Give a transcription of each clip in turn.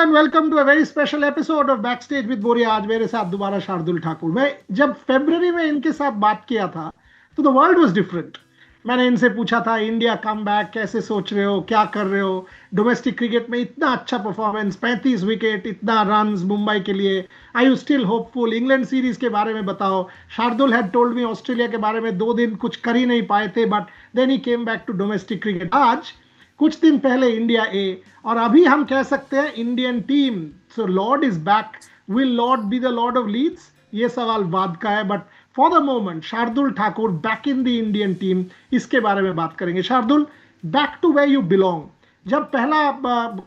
And welcome to a very special episode of backstage with Boria. आज मेरे साथ दोबारा शार्दुल ठाकुर। मैं जब फरवरी में इनके साथ बात किया था तो द वर्ल्ड वाज डिफरेंट। मैंने इनसे पूछा था इंडिया कम बैक कैसे सोच रहे हो, क्या कर रहे हो, डोमेस्टिक क्रिकेट में इतना अच्छा परफॉर्मेंस, 35 विकेट, इतना रन्स मुंबई के लिए, I you still hopeful, England series के बारे में बताओ। Shardul had told me Australia के बारे में 2 दिन कुछ कर ही नहीं पाए थे, but then he came back to domestic cricket. आज कुछ दिन पहले इंडिया ए, और अभी हम कह सकते हैं Indian team. So Lord is back. Will Lord be the Lord of Leeds? ये सवाल बाद का है, but for the moment Shardul Thakur back in the Indian team, इसके बारे में बात करेंगे। Shardul, back to where you belong. जब पहला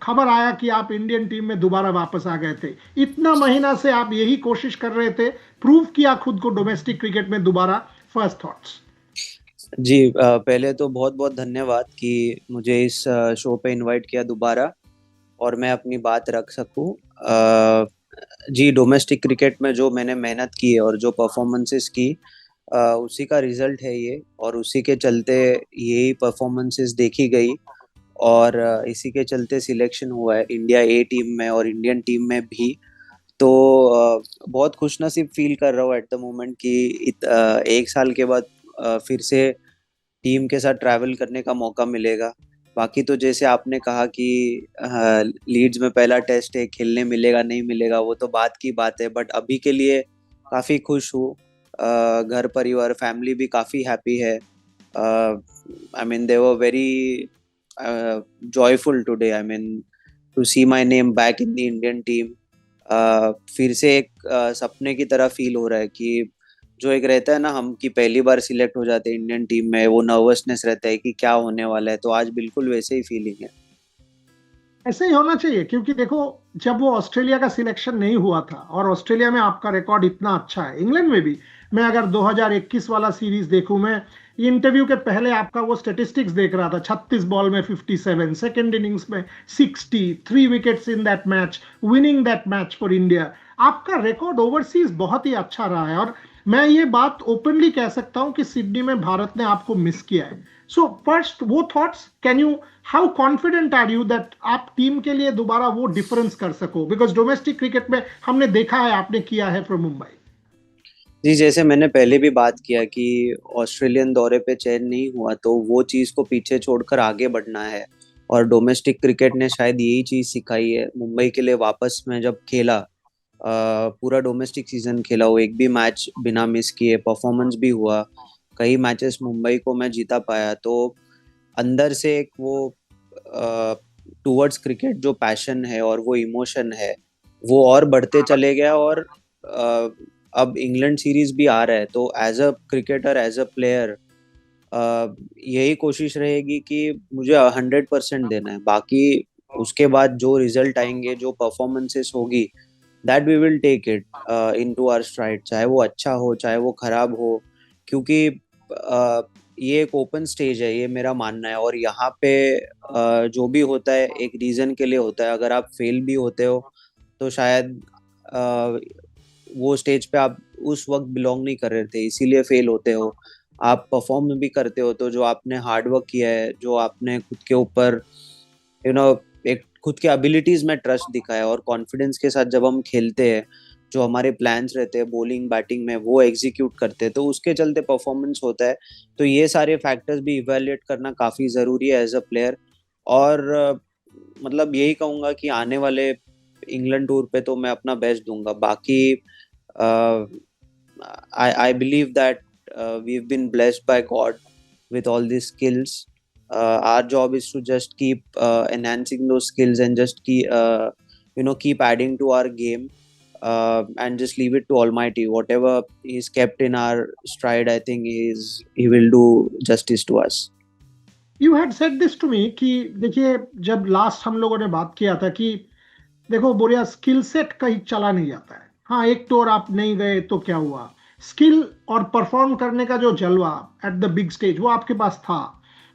खबर आया कि आप इंडियन टीम में दोबारा वापस आ गए थे, इतना महीना से आप यही कोशिश कर रहे थे, प्रूव किया खुद को डोमेस्टिक क्रिकेट में दोबारा। First thoughts. जी पहले तो बहुत बहुत धन्यवाद कि मुझे इस शो पे इनवाइट किया दोबारा और मैं अपनी बात रख सकूं। जी, डोमेस्टिक क्रिकेट में जो मैंने मेहनत की है और जो परफॉर्मेंसेस की, उसी का रिजल्ट है ये, और उसी के चलते यही परफॉर्मेंसेस देखी गई और इसी के चलते सिलेक्शन हुआ है इंडिया ए टीम में और इंडियन टीम में भी। तो बहुत खुशनसीब फील कर रहा हूँ एट द मोमेंट कि 1 साल के बाद फिर से टीम के साथ ट्रैवल करने का मौका मिलेगा। बाकी तो जैसे आपने कहा कि लीड्स में पहला टेस्ट है, खेलने मिलेगा नहीं मिलेगा वो तो बात की बात है, बट अभी के लिए काफ़ी खुश हूँ। घर परिवार फैमिली भी काफ़ी हैप्पी है। I mean they were very joyful today, I mean to see my name back in the Indian team. फिर से एक सपने की तरह फील हो रहा है कि जो एक रहता है ना हम कि पहली बार सिलेक्ट हो जाते हैं इंडियन टीम में, वो नर्वसनेस रहता है कि क्या होने वाला है, तो आज बिल्कुल वैसे ही फीलिंग है। ऐसे ही होना चाहिए, क्योंकि देखो, जब वो ऑस्ट्रेलिया का सिलेक्शन नहीं हुआ था और ऑस्ट्रेलिया में आपका रिकॉर्ड इतना अच्छा है, इंग्लैंड में भी। मैं अगर 2021 वाला सीरीज देखूं, मैं इंटरव्यू के पहले आपका वो स्टेटिस्टिक्स देख रहा था। 36 बॉल में 57, सेकेंड इनिंग्स में 60, 3 wickets in that match, winning that match for India. आपका रिकॉर्ड ओवरसीज बहुत ही अच्छा रहा है, और मैं ये बात ओपनली कह सकता हूं कि सिडनी में भारत ने आपको मिस किया है। सो फर्स्ट वो thoughts, can you, how confident are you that आप टीम के लिए दोबारा वो डिफरेंस कर सको? बिकॉज डोमेस्टिक क्रिकेट में हमने देखा है आपने किया है फ्रॉम मुंबई। जी, जैसे मैंने पहले भी बात किया कि ऑस्ट्रेलियन दौरे पे चयन नहीं हुआ तो वो चीज़ को पीछे छोड़कर आगे बढ़ना है, और डोमेस्टिक क्रिकेट ने शायद यही चीज़ सिखाई है। मुंबई के लिए वापस में जब खेला, पूरा डोमेस्टिक सीजन खेला, वो एक भी मैच बिना मिस किए, परफॉर्मेंस भी हुआ, कई मैचेस मुंबई को मैं जीता पाया, तो अंदर से एक वो टूवर्ड्स क्रिकेट जो पैशन है और वो इमोशन है वो और बढ़ते चले गया। और अब इंग्लैंड सीरीज भी आ रहा है, तो as a cricketer, as a player, यही कोशिश रहेगी कि मुझे 100% देना है। बाकी उसके बाद जो रिजल्ट आएंगे, जो परफॉर्मेंसेस होगी, that we will take it into our stride, चाहे वो अच्छा हो चाहे वो खराब हो, क्योंकि ये एक ओपन स्टेज है, ये मेरा मानना है। और यहाँ पे जो भी होता है एक रीजन के लिए होता है। अगर आप फेल भी होते हो तो शायद वो स्टेज पे आप उस वक्त बिलोंग नहीं कर रहे थे, इसीलिए फेल होते हो। आप परफॉर्म भी करते हो तो जो आपने हार्ड वर्क किया है, जो आपने खुद के ऊपर यू नो एक खुद के एबिलिटीज में ट्रस्ट दिखाया और कॉन्फिडेंस के साथ जब हम खेलते हैं, जो हमारे प्लान्स रहते हैं बॉलिंग बैटिंग में वो एग्जीक्यूट करते हैं, तो उसके चलते परफॉर्मेंस होता है। तो ये सारे फैक्टर्स भी इवेल्युएट करना काफ़ी ज़रूरी है एज अ प्लेयर। और मतलब यही कहूँगा कि आने वाले इंग्लैंड टूर पे तो मैं अपना बेस्ट दूंगा। बाकी I believe that we've been blessed by God with all these skills. Our job is to just keep enhancing those skills and just keep adding to our game, and just leave it to Almighty. Whatever He's kept in our stride, I think He will do justice to us. You had said this to me कि देखिए, जब last हम लोगों ने बात किया था कि देखो बोरिया, स्किल सेट कहीं चला नहीं जाता है। हाँ, एक टूर आप नहीं गए तो क्या हुआ, स्किल और परफॉर्म करने का जो जलवा एट द बिग स्टेज वो आपके पास था।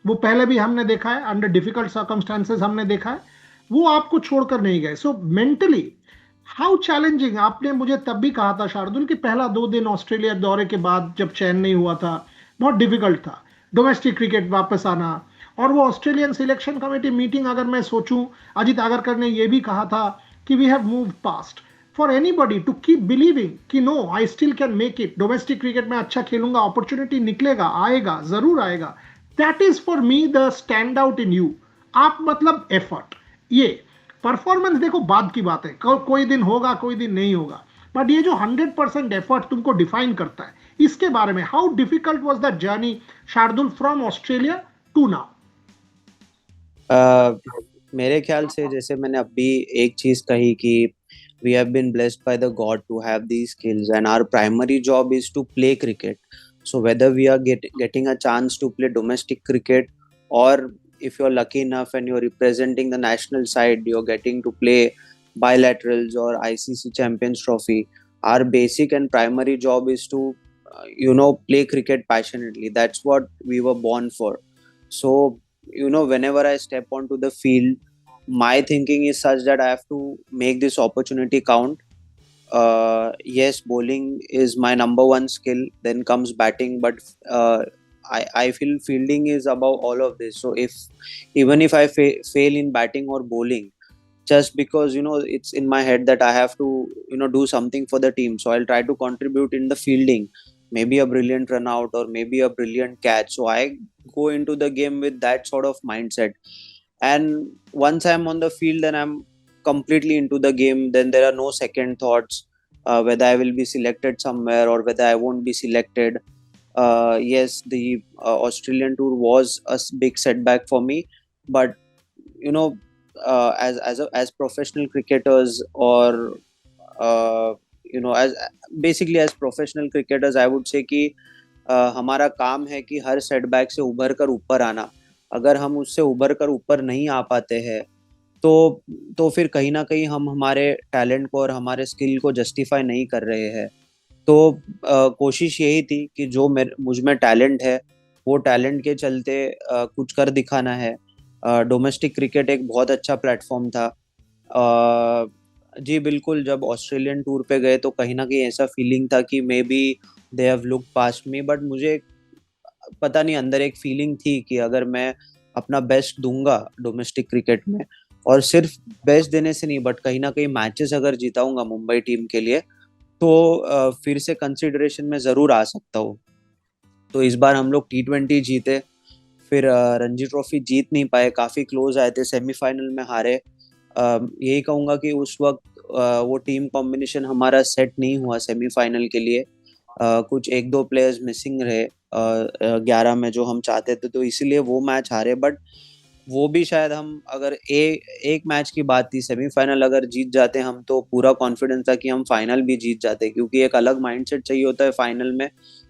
वो पहले भी हमने देखा है, अंडर डिफिकल्ट सर्कमस्टांसेस हमने देखा है, वो आपको छोड़कर नहीं गए। सो मेंटली हाउ चैलेंजिंग, आपने मुझे तब भी कहा था शार्दुल कि पहला 2 दिन ऑस्ट्रेलिया दौरे के बाद जब चैन नहीं हुआ था, बहुत डिफिकल्ट था डोमेस्टिक क्रिकेट वापस आना। और वो ऑस्ट्रेलियन सिलेक्शन कमेटी मीटिंग, अगर मैं सोचूं, अजित आगरकर ने ये भी कहा था कि we have moved past. For anybody to keep believing कि no I still can make it, domestic cricket में अच्छा खेलूंगा, अपॉर्चुनिटी निकलेगा, आएगा, जरूर आएगा. That is for me the stand out in you. आप मतलब एफर्ट. ये परफॉर्मेंस देखो बाद की बात है, कोई दिन होगा कोई दिन नहीं होगा, बट ये जो 100% एफर्ट तुमको डिफाइन करता है, इसके बारे में how difficult was that journey Shardul from Australia to now? मेरे ख्याल से जैसे मैंने अभी एक चीज कही कि we have been blessed by the God to have these skills and our primary job is to play cricket. So whether we are getting a chance to play domestic cricket or if you're lucky enough and you're representing the national side, you're getting to play bilaterals or ICC Champions Trophy, our basic and primary job is to play cricket passionately. That's what we were born for. So whenever I step onto the field, my thinking is such that I have to make this opportunity count. Yes, bowling is my number one skill, then comes batting, but I feel fielding is above all of this. So even if I fail in batting or bowling, just because it's in my head that I have to do something for the team, so I'll try to contribute in the fielding, maybe a brilliant run out or maybe a brilliant catch. So I go into the game with that sort of mindset, and once I'm on the field and I'm completely into the game, then there are no second thoughts whether I will be selected somewhere or whether I won't be selected. Yes, the Australian tour was a big setback for me, but as professional cricketers, or as basically as professional cricketers, I would say कि हमारा काम है कि हर setback से उभर कर ऊपर आना. अगर हम उससे उभर कर ऊपर नहीं आ पाते हैं तो फिर कहीं ना कहीं हम हमारे टैलेंट को और हमारे स्किल को जस्टिफाई नहीं कर रहे हैं. तो कोशिश यही थी कि जो मुझ में टैलेंट है, वो टैलेंट के चलते कुछ कर दिखाना है. डोमेस्टिक क्रिकेट एक बहुत अच्छा प्लेटफॉर्म था. जी बिल्कुल, जब ऑस्ट्रेलियन टूर पे गए तो कहीं ना कहीं ऐसा फीलिंग था कि may be they have look past me, but मुझे पता नहीं, अंदर एक फीलिंग थी कि अगर मैं अपना बेस्ट दूंगा डोमेस्टिक क्रिकेट में, और सिर्फ बेस्ट देने से नहीं बट कहीं ना कहीं मैचेस अगर जीताऊंगा मुंबई टीम के लिए, तो फिर से कंसिडरेशन में ज़रूर आ सकता हूँ. तो इस बार हम लोग T20 जीते, फिर रणजी ट्रॉफी जीत नहीं पाए, काफ़ी क्लोज आए थे, सेमीफाइनल में हारे. यही कहूँगा कि उस वक्त वो टीम कॉम्बिनेशन हमारा सेट नहीं हुआ सेमीफाइनल के लिए. कुछ एक दो प्लेयर्स मिसिंग रहे 11 में जो हम चाहते थे, तो इसीलिए वो मैच हारे. बट वो भी शायद हम अगर एक मैच की बात थी, सेमीफाइनल अगर जीत जाते हम तो पूरा कॉन्फिडेंस था कि हम फाइनल भी जीत जाते, क्योंकि एक अलग माइंडसेट चाहिए होता है फाइनल में,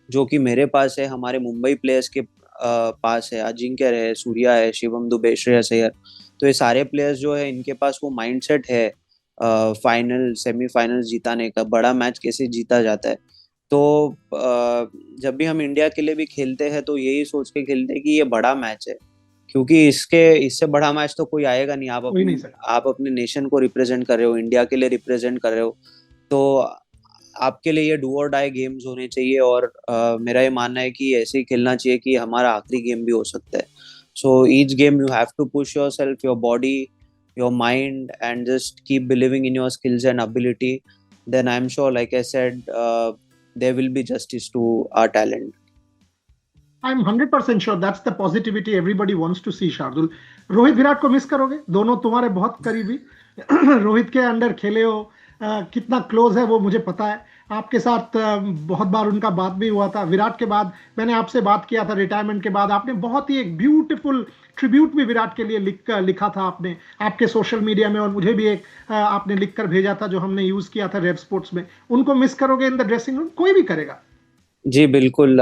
जो कि मेरे पास है, हमारे मुंबई प्लेयर्स के पास है. अजिंक्य रहे, सूर्या है, शिवम दुबे, श्रेयस अय्यर, तो ये सारे प्लेयर्स जो है इनके पास वो माइंडसेट है फाइनल सेमीफाइनल जीताने का, बड़ा मैच कैसे जीता जाता है. तो जब भी हम इंडिया के लिए भी खेलते हैं तो यही सोच के खेलते हैं कि ये बड़ा मैच है, क्योंकि इससे बड़ा मैच तो कोई आएगा नहीं. आप अपने नेशन को रिप्रेजेंट कर रहे हो, इंडिया के लिए रिप्रेजेंट कर रहे हो, तो आपके लिए ये डू और डाई गेम्स होने चाहिए. और मेरा ये मानना है कि ऐसे ही खेलना चाहिए कि हमारा आखिरी गेम भी हो सकता है. So each game you have to push yourself, your body, your mind, and just keep believing in your skills and ability. Then I'm sure, like I said, there will be justice to our talent. I'm 100% sure that's the positivity everybody wants to see, Shardul. Rohit Virat को miss करोगे? दोनों तुम्हारे बहुत करीबी. रोहित के under खेले हो, कितना क्लोज है वो मुझे पता है. आपके साथ बहुत बार उनका बात भी हुआ था. विराट के बाद मैंने आपसे बात किया था रिटायरमेंट के बाद, आपने बहुत ही एक ब्यूटीफुल ट्रिब्यूट भी विराट के लिए लिखा था आपने आपके सोशल मीडिया में, और मुझे भी एक आपने लिखकर भेजा था जो हमने यूज किया था रेव स्पोर्ट्स में. उनको मिस करोगे इन द ड्रेसिंग रूम? कोई भी करेगा. जी बिल्कुल,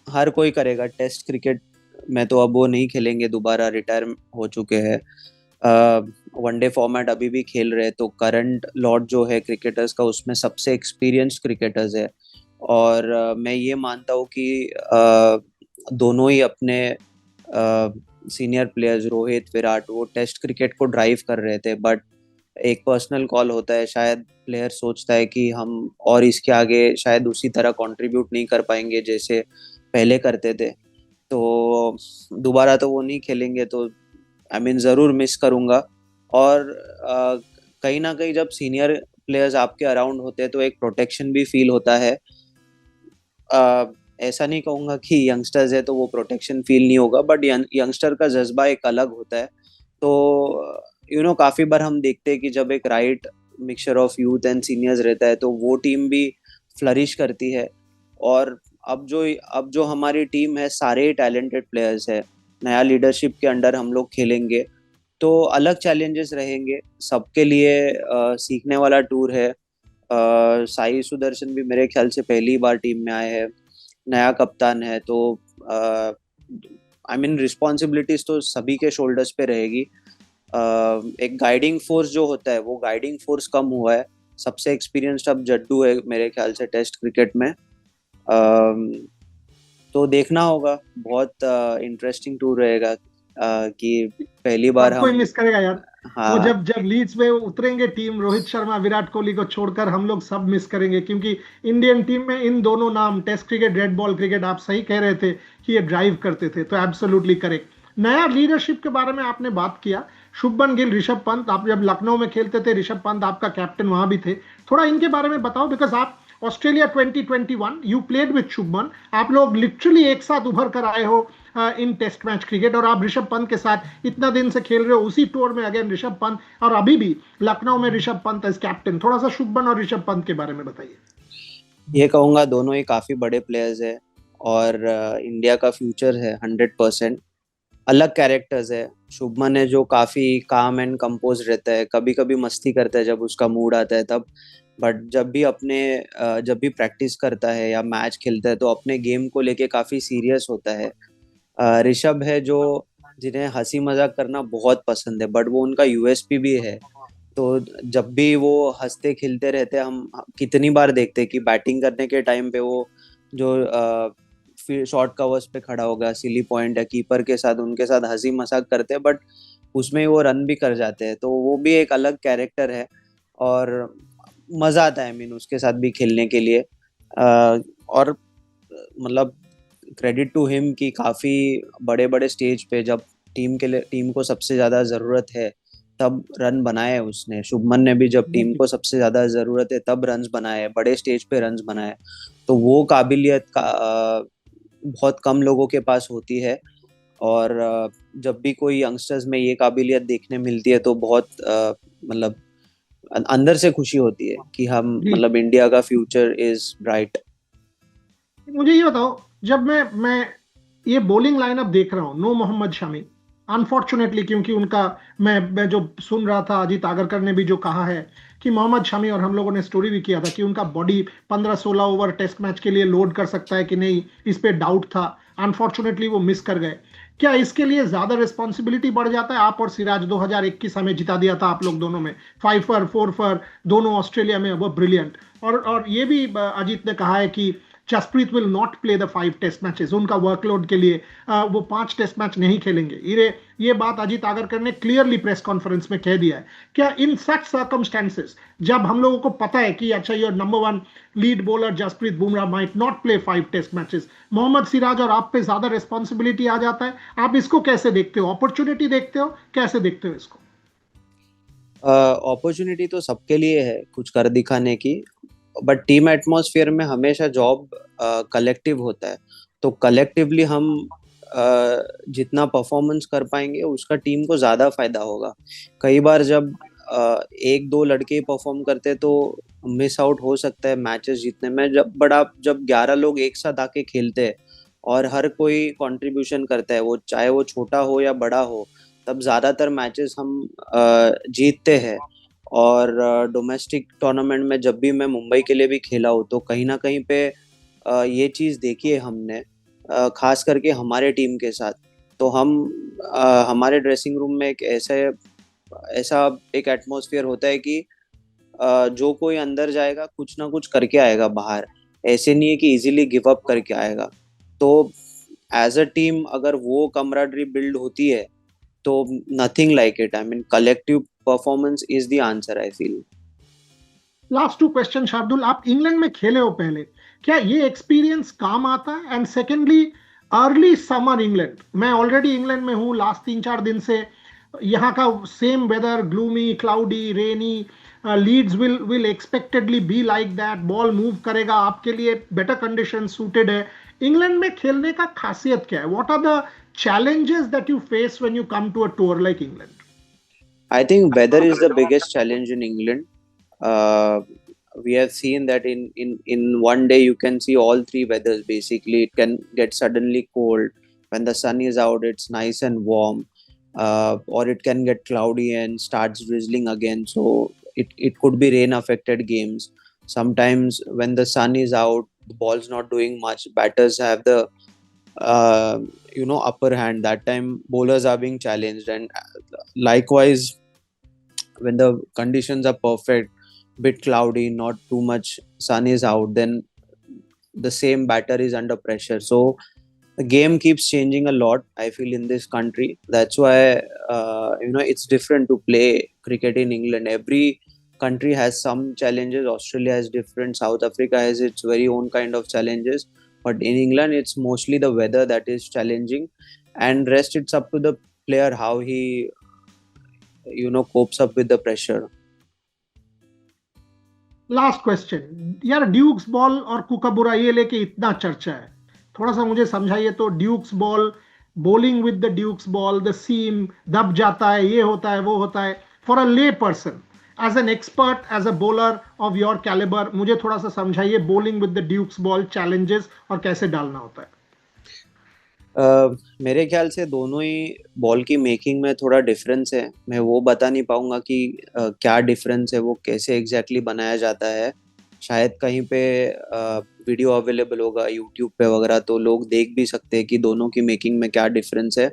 हर कोई करेगा. टेस्ट क्रिकेट में तो अब वो नहीं खेलेंगे, दोबारा रिटायर हो चुके हैं. वनडे फॉर्मेट अभी भी खेल रहे हैं, तो करंट लॉट जो है क्रिकेटर्स का उसमें सबसे एक्सपीरियंस्ड क्रिकेटर्स है. और मैं ये मानता हूँ कि दोनों ही अपने सीनियर प्लेयर्स रोहित विराट वो टेस्ट क्रिकेट को ड्राइव कर रहे थे, बट एक पर्सनल कॉल होता है. शायद प्लेयर सोचता है कि हम और इसके आगे शायद उसी तरह कंट्रीब्यूट नहीं कर पाएंगे जैसे पहले करते थे, तो दोबारा तो वो नहीं खेलेंगे. तो आई मीन ज़रूर मिस करूँगा. और कहीं ना कहीं जब सीनियर प्लेयर्स आपके अराउंड होते हैं तो एक प्रोटेक्शन भी फील होता है। अ, ऐसा नहीं कहूंगा कि यंगस्टर्स है तो वो प्रोटेक्शन फील नहीं होगा, बट यंगस्टर का जज्बा एक अलग होता है। तो काफी बार हम देखते हैं कि जब एक right mixture of youth and seniors रहता है तो वो टीम भी फ्लरिश करती है। और अब जो हमारी टीम है सारे टैलेंटेड प्लेयर्स है, नया लीडरशिप के अंडर हम लोग खेलेंगे तो अलग चैलेंजेस रहेंगे सबके लिए। सीखने वाला टूर है। साई सुदर्शन भी मेरे ख्याल से पहली बार टीम में आए हैं, नया कप्तान है, तो आई मीन रिस्पॉन्सिबिलिटीज तो सभी के शोल्डर्स पे रहेगी। एक गाइडिंग फोर्स जो होता है वो गाइडिंग फोर्स कम हुआ है। सबसे एक्सपीरियंस्ड अब जड्डू है मेरे ख्याल से टेस्ट क्रिकेट में। तो देखना होगा, बहुत इंटरेस्टिंग टूर रहेगा कि पहली बार सबको ही हम। मिस करेगा यार। वो हाँ। जब जब लीड्स में उतरेंगे टीम, रोहित शर्मा विराट कोहली को छोड़कर हम लोग सब मिस करेंगे, क्योंकि इंडियन टीम में इन दोनों नाम, test cricket, red ball cricket, आप सही कह रहे थे कि ये ड्राइव करते थे, तो एब्सोल्युटली करेक्ट। नया लीडरशिप के बारे में आपने बात किया, शुभमन गिल, ऋषभ पंत, आप जब लखनऊ में खेलते थे ऋषभ पंत आपका कैप्टन वहां भी थे, थोड़ा इनके बारे में बताओ, बिकॉज आप Australia 2021 you played with Shubman, आप लोग लिटरली एक साथ उभर कर आए हो इन टेस्ट मैच क्रिकेट, और आप ऋषभ पंत के साथ इतना दिन से खेल रहे हो उसी टूर में, अगेन ऋषभ पंत, और अभी भी लखनऊ में ऋषभ पंत एज कैप्टन। थोड़ा सा शुभमन और ऋषभ पंत के बारे में बताइए। ये कहूंगा दोनों ही काफी बड़े प्लेयर्स है और इंडिया का फ्यूचर है 100%। अलग कैरेक्टर्स है। शुभमन है जो काफी काम एंड कंपोज रहता है, कभी कभी मस्ती करता है जब उसका मूड आता है तब, बट जब भी प्रैक्टिस करता है या मैच खेलता है तो अपने गेम को लेके काफी सीरियस होता है। ऋषभ है जो जिन्हें हंसी मजाक करना बहुत पसंद है, बट वो उनका यूएसपी भी है। तो जब भी वो हंसते खिलते रहते हैं, हम कितनी बार देखते हैं कि बैटिंग करने के टाइम पे वो जो शॉर्ट कवर्स पे खड़ा होगा, सिली पॉइंट या कीपर के साथ उनके साथ हंसी मजाक करते हैं, बट उसमें वो रन भी कर जाते हैं, तो वो भी एक अलग कैरेक्टर है और मजा आता है। उसके साथ भी खेलने के लिए और मतलब क्रेडिट टू हिम कि काफी बड़े बड़े स्टेज पे जब टीम को सबसे ज्यादा जरूरत है तब रन बनाए उसने। शुभमन ने भी जब टीम को सबसे ज्यादा जरूरत है तब रन्स बनाए, बड़े स्टेज पे रन्स बनाए। तो वो काबिलियत बहुत कम लोगों के पास होती है और जब भी कोई यंगस्टर्स में ये काबिलियत देखने मिलती है तो बहुत मतलब अंदर से खुशी होती है कि हम जी, मतलब इंडिया का फ्यूचर इज ब्राइट। मुझे ये बताओ, जब मैं ये बॉलिंग लाइनअप देख रहा हूँ, नो मोहम्मद शमी, अनफॉर्चुनेटली, क्योंकि उनका मैं जो सुन रहा था, अजीत आगरकर ने भी जो कहा है कि मोहम्मद शमी, और हम लोगों ने स्टोरी भी किया था कि उनका बॉडी 15-16 ओवर टेस्ट मैच के लिए लोड कर सकता है कि नहीं, इस पे डाउट था। अनफॉर्चुनेटली वो मिस कर गए। क्या इसके लिए ज्यादा रिस्पॉन्सिबिलिटी बढ़ जाता है? आप और सिराज 2021 हमें जिता दिया था आप लोग दोनों में, 5 फॉर 4 फॉर दोनों ऑस्ट्रेलिया में, वो ब्रिलियंट। और ये भी अजीत ने कहा है कि Jasprit will not play the 5 test matches, उनका वर्कलोड के लिए वो 5 टेस्ट मैच नहीं खेलेंगे। ये बात अजीत आगरकर ने क्लियरली प्रेस कॉन्फ्रेंस में कह दिया है। क्या इन सच सर्कमस्टेंसेस, जब हम लोगों को पता है कि अच्छा your number 1 lead bowler Jasprit Bumrah might not play 5 test matches, Mohammed Siraj और आप पे ज्यादा रिस्पॉन्सिबिलिटी आ जाता है, आप इसको कैसे देखते हो? अपॉर्चुनिटी देखते हो, कैसे देखते हो इसको? अपॉर्चुनिटी तो सबके लिए है कुछ कर दिखाने की, बट टीम एटमॉस्फेयर में हमेशा जॉब कलेक्टिव होता है। तो कलेक्टिवली हम जितना परफॉर्मेंस कर पाएंगे उसका टीम को ज्यादा फायदा होगा। कई बार जब एक दो लड़के परफॉर्म करते तो मिस आउट हो सकता है मैचेस जीतने में। जब 11 लोग एक साथ आके खेलते हैं और हर कोई कंट्रीब्यूशन करता है, वो चाहे वो छोटा हो या बड़ा हो, तब ज्यादातर मैचेस हम जीतते हैं। और डोमेस्टिक टूर्नामेंट में जब भी मैं मुंबई के लिए भी खेला हूँ तो कहीं ना कहीं पे ये चीज़ देखी है हमने, खास करके हमारे टीम के साथ। तो हमारे ड्रेसिंग रूम में एक ऐसा एक एटमॉस्फेयर होता है कि जो कोई अंदर जाएगा कुछ ना कुछ करके आएगा बाहर। ऐसे नहीं है कि इजीली गिव अप करके आएगा। तो एज अ टीम अगर वो कमराडरी बिल्ड होती है तो nothing like it. I mean collective performance is the answer I feel. Last 2 question Shardul, आप इंग्लैंड में खेले हो पहले, क्या ये एक्सपीरियंस काम आता है? And secondly, early summer England, मैं ऑलरेडी इंग्लैंड में हूँ लास्ट 3-4 दिन से, यहाँ का same weather, gloomy, cloudy, rainy, Leeds will expectedly be like that. Ball move करेगा, आपके लिए better conditions suited है. इंग्लैंड में खेलने का खासियत क्या है? What are the challenges that you face when you come to a tour like England? I think weather is the biggest challenge in England. Uh, we have seen that in one day you can see all three weathers. Basically, it can get suddenly cold when the sun is out. It's nice and warm, or it can get cloudy and starts drizzling again. So it could be rain affected games. Sometimes when the sun is out, the ball's not doing much. Batters have the upper hand. That time bowlers are being challenged, and likewise when the conditions are perfect, bit cloudy, not too much sun is out, then the same batter is under pressure. So the game keeps changing a lot, I feel, in this country. That's why it's different to play cricket in England. Every country has some challenges. Australia has different, South Africa has its very own kind of challenges, but in England it's mostly the weather that is challenging, and rest it's up to the player how he copes up with the pressure. Last question यार, dukes ball और Kookaburra ये लेके इतना चर्चा है, थोड़ा सा मुझे समझाइए तो. Dukes ball, bowling with the Duke's ball, the seam दब जाता है, ये होता है, वो होता है. For a lay person, as an expert, as a bowler of your caliber, मुझे थोड़ा सा समझाइए bowling with the Duke's ball challenges और कैसे डालना होता है. मेरे ख्याल से दोनों ही बॉल की मेकिंग में थोड़ा डिफरेंस है. मैं वो बता नहीं पाऊंगा कि क्या डिफरेंस है, वो कैसे एग्जैक्टली बनाया जाता है. शायद कहीं पे वीडियो अवेलेबल होगा यूट्यूब पे वगैरह, तो लोग देख भी सकते हैं कि दोनों की मेकिंग में क्या डिफरेंस है.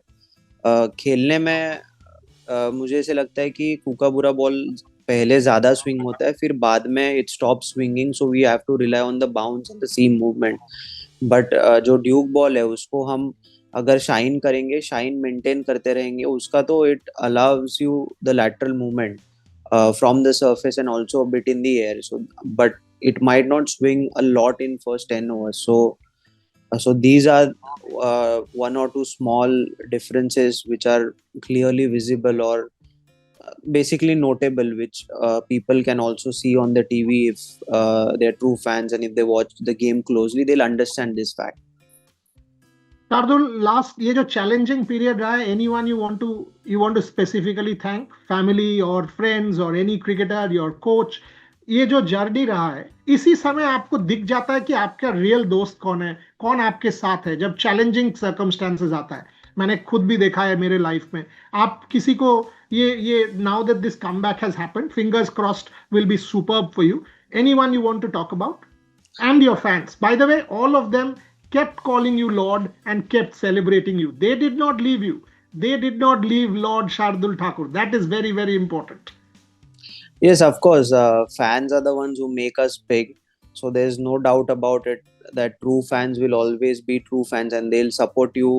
खेलने में मुझे ऐसे लगता है कि कुकाबुरा बॉल पहले ज़्यादा स्विंग होता है, फिर बाद में it stop swinging, so we have to rely on the bounce and the seam movement. But जो ड्यूक बॉल है उसको हम अगर शाइन करेंगे, शाइन मेंटेन करते रहेंगे उसका, तो it allows you the lateral movement from the surface and also a bit in the air. So but it might not swing a lot in first 10 overs. So these are one or two small differences which are clearly visible or basically notable, which people can also see on the TV if they're true fans, and if they watch the game closely they'll understand this fact. Shardul, last ये जो challenging period रहा है, anyone you want to specifically thank, family और friends और any cricketer, your coach, ये जो journey रहा है, इसी समय आपको दिख जाता है कि आपका रियल दोस्त कौन है, कौन आपके साथ है जब चैलेंजिंग सर्कमस्टेंसेस आता है. मैंने खुद भी देखा है मेरे लाइफ में. आप किसी को ये now that this comeback has happened, fingers crossed, will be superb for you. Anyone you want to talk about? And your fans, by the way, all of them kept calling you Lord and kept celebrating you. They did not leave you. They did not leave Lord Shardul Thakur. That is very, very important. Yes, of course. Fans are the ones who make us big. So there's no doubt about it that true fans will always be true fans, and they'll support you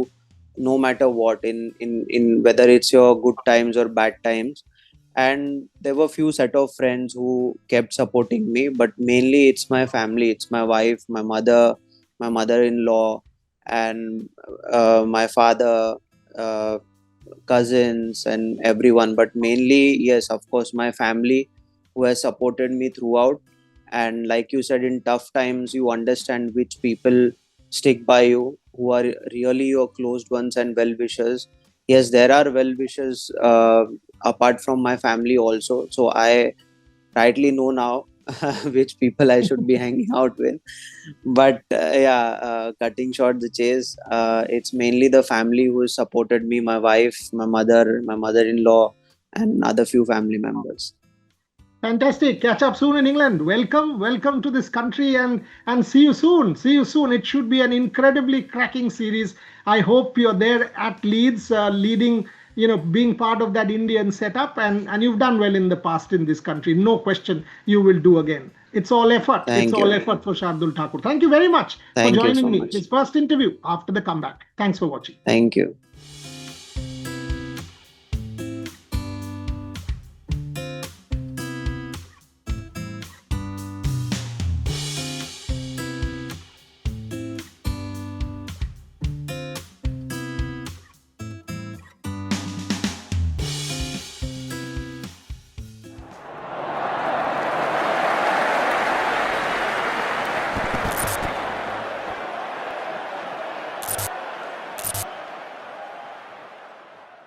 no matter what, in whether it's your good times or bad times. And there were few set of friends who kept supporting me, but mainly it's my family. It's my wife, my mother-in-law, and my father, cousins, and everyone. But mainly, yes, of course, my family, who has supported me throughout. And like you said, in tough times you understand which people stick by you, who are really your closed ones and well-wishers. Yes, there are well-wishers apart from my family also, so I rightly know now which people I should be hanging out with. But cutting short the chase, it's mainly the family who has supported me, my wife, my mother-in-law, and other few family members. Fantastic. Catch up soon in England. Welcome to this country, and see you soon. It should be an incredibly cracking series. I hope you're there at Leeds, leading, being part of that Indian setup, and you've done well in the past in this country. No question you will do again. It's all effort. All effort for Shardul Thakur. Thank you very much for joining me. His first interview after the comeback. Thanks for watching. Thank you.